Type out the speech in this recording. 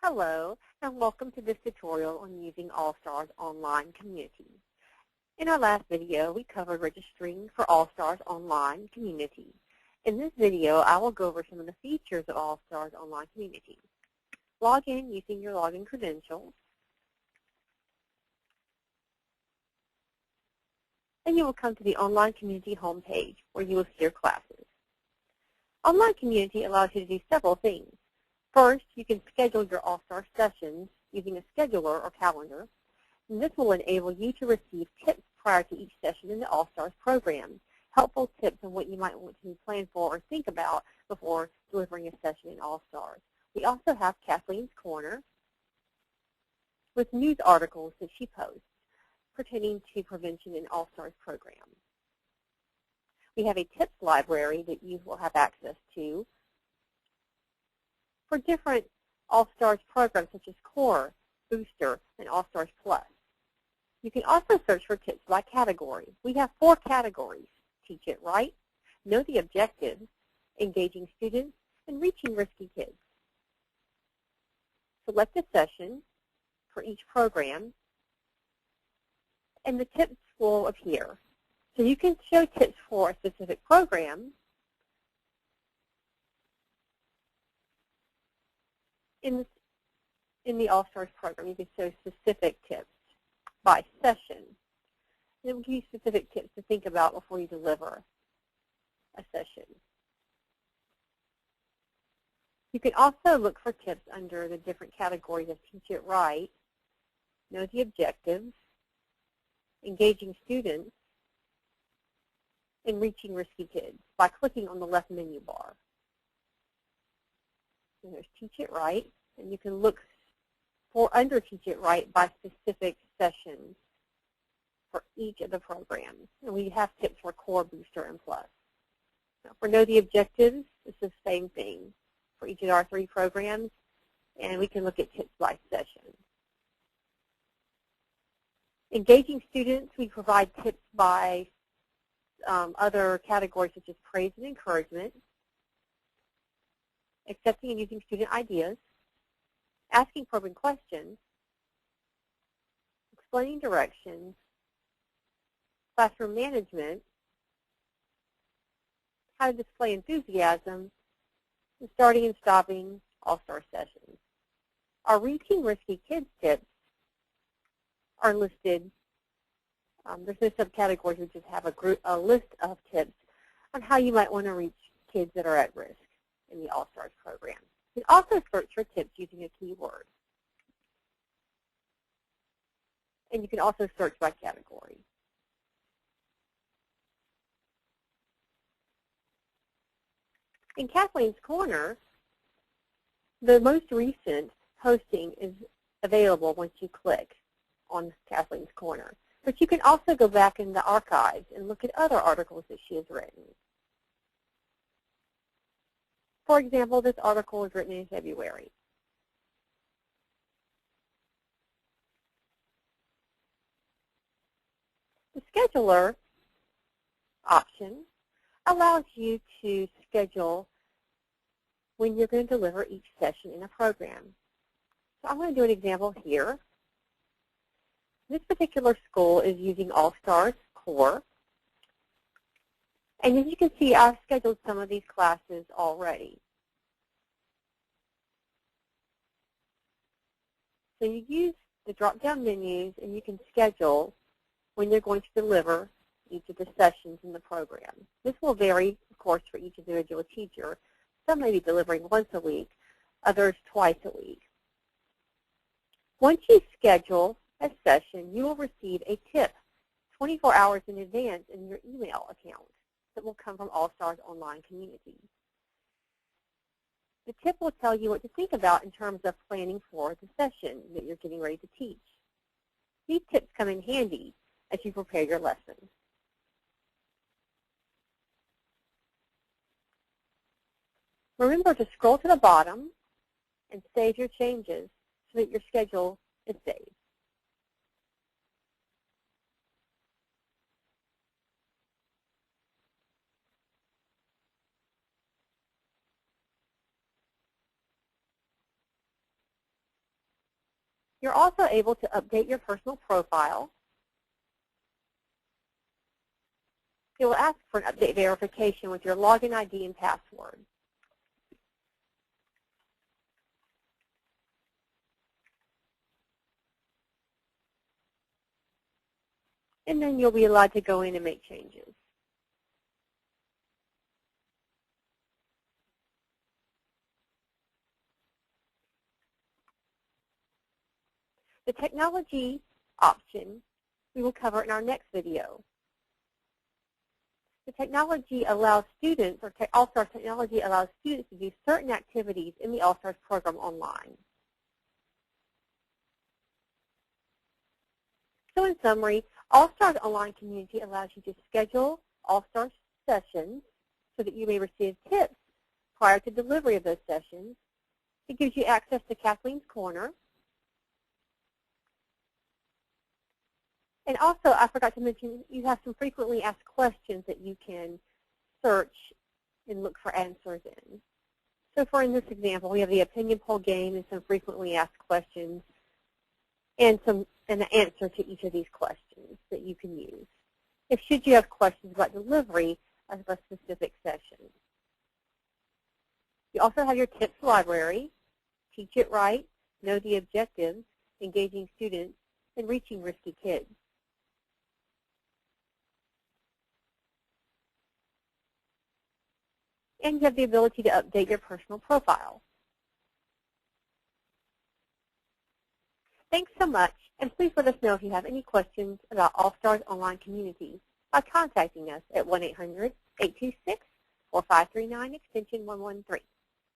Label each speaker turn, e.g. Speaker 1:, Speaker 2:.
Speaker 1: Hello, and welcome to this tutorial on using All-Stars Online Community. In our last video, we covered registering for All-Stars Online Community. In this video, I will go over some of the features of All-Stars Online Community. Log in using your login credentials, and you will come to the Online Community homepage where you will see your classes. Online Community allows you to do several things. First, you can schedule your All-Star sessions using a scheduler or calendar, and this will enable you to receive tips prior to each session in the All-Stars program, helpful tips on what you might want to plan for or think about before delivering a session in All-Stars. We also have Kathleen's Korner with news articles that she posts pertaining to prevention in All-Stars program. We have a tips library that you will have access to for different All-Stars programs such as Core, Booster, and All-Stars Plus. You can also search for tips by category. We have 4 categories: Teach It Right, Know the Objectives, Engaging Students, and Reaching Risky Kids. Select a session for each program, and the tips will appear. So you can show tips for a specific program in the All-Stars program. You can show specific tips by session. It will give you specific tips to think about before you deliver a session. You can also look for tips under the different categories of Teach It Right, Know the Objectives, Engaging Students, and Reaching Risky Kids by clicking on the left menu bar. And there's Teach It Right, and you can look for under Teach It Right by specific sessions for each of the programs. And we have tips for Core, Booster, and Plus. Now, for Know the Objectives, it's the same thing for each of our 3 programs, and we can look at tips by session. Engaging Students, we provide tips by other categories such as praise and encouragement, accepting and using student ideas, asking probing questions, explaining directions, classroom management, how to display enthusiasm, and starting and stopping All-Star sessions. Our Reaching Risky Kids tips are listed. There's no subcategories. We just have a list of tips on how you might want to reach kids that are at risk in the All-Stars program. You can also search for tips using a keyword. And you can also search by category. In Kathleen's Korner, the most recent posting is available once you click on Kathleen's Korner. But you can also go back in the archives and look at other articles that she has written. For example, this article was written in February. The scheduler option allows you to schedule when you're going to deliver each session in a program. So I'm going to do an example here. This particular school is using All-Stars Core. And as you can see, I've scheduled some of these classes already. So you use the drop-down menus, and you can schedule when you're going to deliver each of the sessions in the program. This will vary, of course, for each individual teacher. Some may be delivering once a week, others twice a week. Once you schedule a session, you will receive a tip 24 hours in advance in your email account that will come from All-Stars Online Community. The tip will tell you what to think about in terms of planning for the session that you're getting ready to teach. These tips come in handy as you prepare your lesson. Remember to scroll to the bottom and save your changes so that your schedule is saved. You're also able to update your personal profile. It will ask for an update verification with your login ID and password. And then you'll be allowed to go in and make changes. The technology option we will cover in our next video. The technology allows students, or All-Stars technology allows students to do certain activities in the All-Stars program online. So in summary, All-Stars Online Community allows you to schedule All-Stars sessions so that you may receive tips prior to delivery of those sessions. It gives you access to Kathleen's Korner. And also, I forgot to mention, you have some frequently asked questions that you can search and look for answers in. So for in this example, we have the opinion poll game and some frequently asked questions and an answer to each of these questions that you can use. If should you have questions about delivery of a specific session. You also have your tips library, Teach It Right, Know the Objectives, Engaging Students, and Reaching Risky Kids. And you have the ability to update your personal profile. Thanks so much, and please let us know if you have any questions about All-Stars Online Community by contacting us at 1-800-826-4539 extension 113.